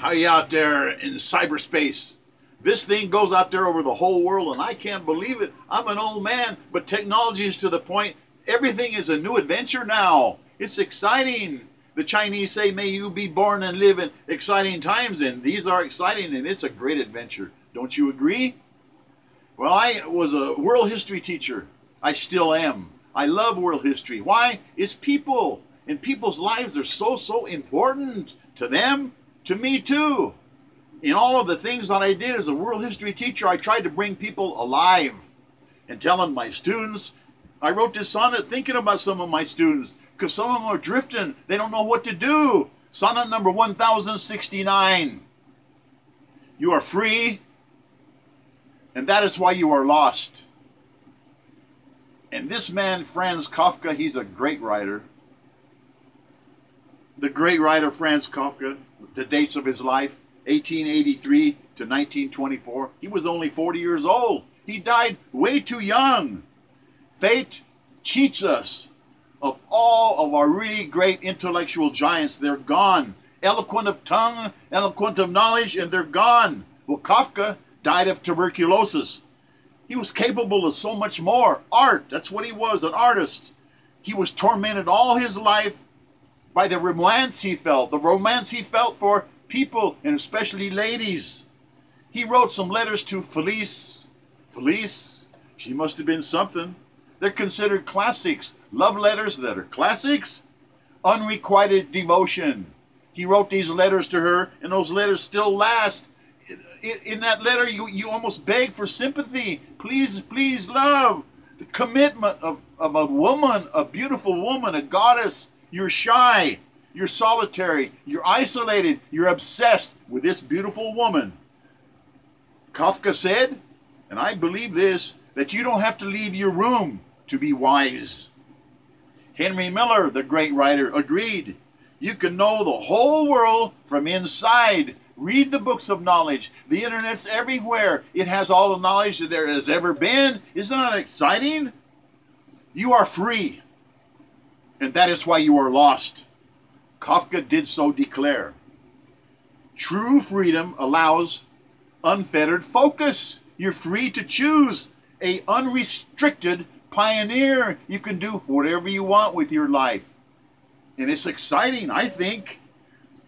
How you out there in cyberspace? This thing goes out there over the whole world, and I can't believe it. I'm an old man, but technology is to the point, everything is a new adventure now. It's exciting. The Chinese say, may you be born and live in exciting times, and these are exciting, and it's a great adventure. Don't you agree? Well, I was a world history teacher. I still am. I love world history. Why? It's people, and people's lives are so important to them, to me too. In all of the things that I did as a world history teacher, I tried to bring people alive and telling my students. I wrote this sonnet thinking about some of my students because some of them are drifting. They don't know what to do. Sonnet number 1069. You are free, and that is why you are lost. And this man, Franz Kafka, he's a great writer. The great writer Franz Kafka, the dates of his life, 1883 to 1924. He was only 40 years old. He died way too young. Fate cheats us of all of our really great intellectual giants. They're gone. Eloquent of tongue, eloquent of knowledge, and they're gone. Well, Kafka died of tuberculosis. He was capable of so much more. Art, that's what he was, an artist. He was tormented all his life by the romance he felt for people, and especially ladies. He wrote some letters to Felice. Felice, she must have been something. They're considered classics. Love letters that are classics. Unrequited devotion. He wrote these letters to her, and those letters still last. In that letter, you almost beg for sympathy. Please, please, love. The commitment of a woman, a beautiful woman, a goddess. You're shy. You're solitary. You're isolated. You're obsessed with this beautiful woman. Kafka said, and I believe this, that you don't have to leave your room to be wise. Henry Miller, the great writer, agreed. You can know the whole world from inside. Read the books of knowledge. The internet's everywhere. It has all the knowledge that there has ever been. Isn't that exciting? You are free, and that is why you are lost. Kafka did so declare. True freedom allows unfettered focus. You're free to choose an unrestricted pioneer. You can do whatever you want with your life. And it's exciting, I think.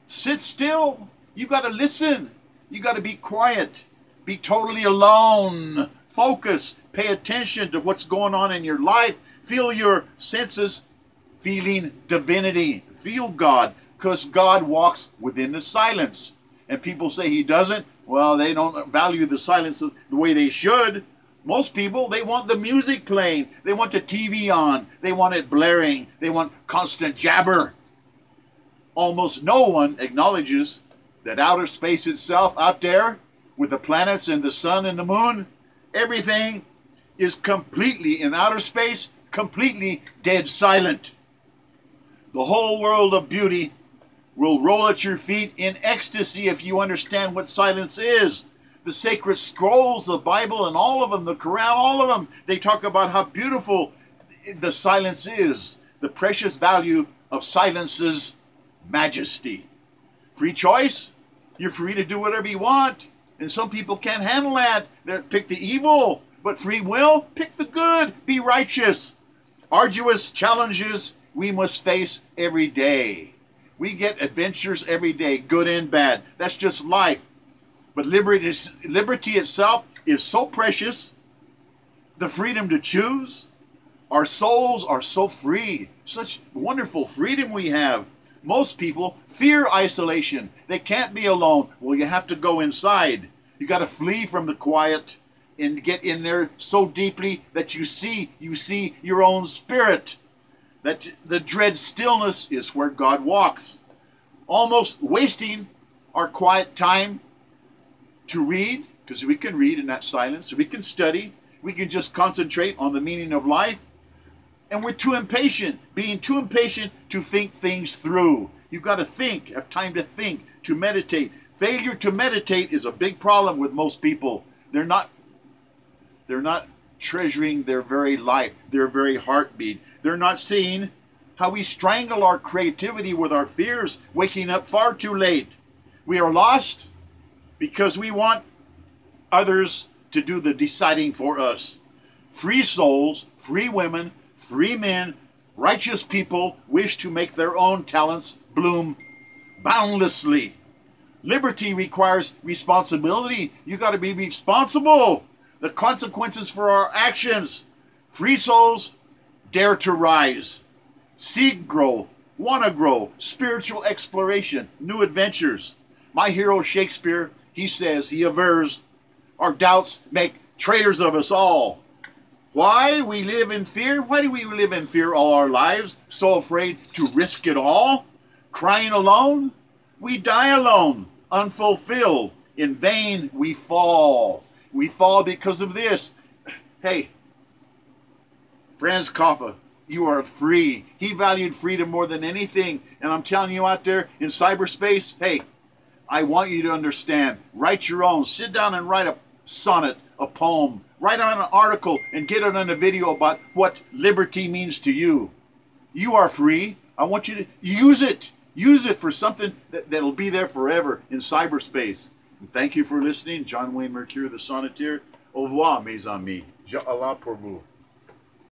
Sit still. You got to listen. You got to be quiet. Be totally alone. Focus. Pay attention to what's going on in your life. Feel your senses feeling divinity. Feel God, because God walks within the silence. And people say he doesn't. Well, they don't value the silence the way they should. Most people, they want the music playing. They want the TV on. They want it blaring. They want constant jabber. Almost no one acknowledges that outer space itself, out there, with the planets and the sun and the moon, everything is completely, in outer space, completely dead silent. The whole world of beauty will roll at your feet in ecstasy if you understand what silence is. The sacred scrolls, the Bible, and all of them, the Quran, all of them, they talk about how beautiful the silence is, the precious value of silence's majesty. Free choice? You're free to do whatever you want. And some people can't handle that. They pick the evil. But free will? Pick the good. Be righteous. Arduous challenges we must face every day. We get adventures every day, good and bad. That's just life. But liberty itself is so precious. The freedom to choose. Our souls are so free. Such wonderful freedom we have. Most people fear isolation. They can't be alone. Well, you have to go inside. You got to flee from the quiet and get in there so deeply that you see your own spirit. That the dread stillness is where God walks. Almost wasting our quiet time to read, because we can read in that silence. We can study. We can just concentrate on the meaning of life. And we're too impatient, being too impatient to think things through. You've got to think, have time to think, to meditate. Failure to meditate is a big problem with most people. They're not treasuring their very life, their very heartbeat. They're not seeing how we strangle our creativity with our fears, waking up far too late. We are lost because we want others to do the deciding for us. Free souls, free women, free men, righteous people wish to make their own talents bloom boundlessly. Liberty requires responsibility. You got to be responsible. The consequences for our actions. Free souls dare to rise. Seek growth. Want to grow. Spiritual exploration. New adventures. My hero Shakespeare, he says, he avers, our doubts make traitors of us all. Why we live in fear? Why do we live in fear all our lives? So afraid to risk it all? Crying alone? We die alone, unfulfilled. In vain we fall. We fall because of this. Hey, Franz Kafka, you are free. He valued freedom more than anything. And I'm telling you out there in cyberspace, hey, I want you to understand. Write your own. Sit down and write a sonnet, a poem. Write on an article and get it on a video about what liberty means to you. You are free. I want you to use it. Use it for something that'll be there forever in cyberspace. And thank you for listening. John Wayne Mercure, the Sonneteer. Au revoir, mes amis. Allah pour vous.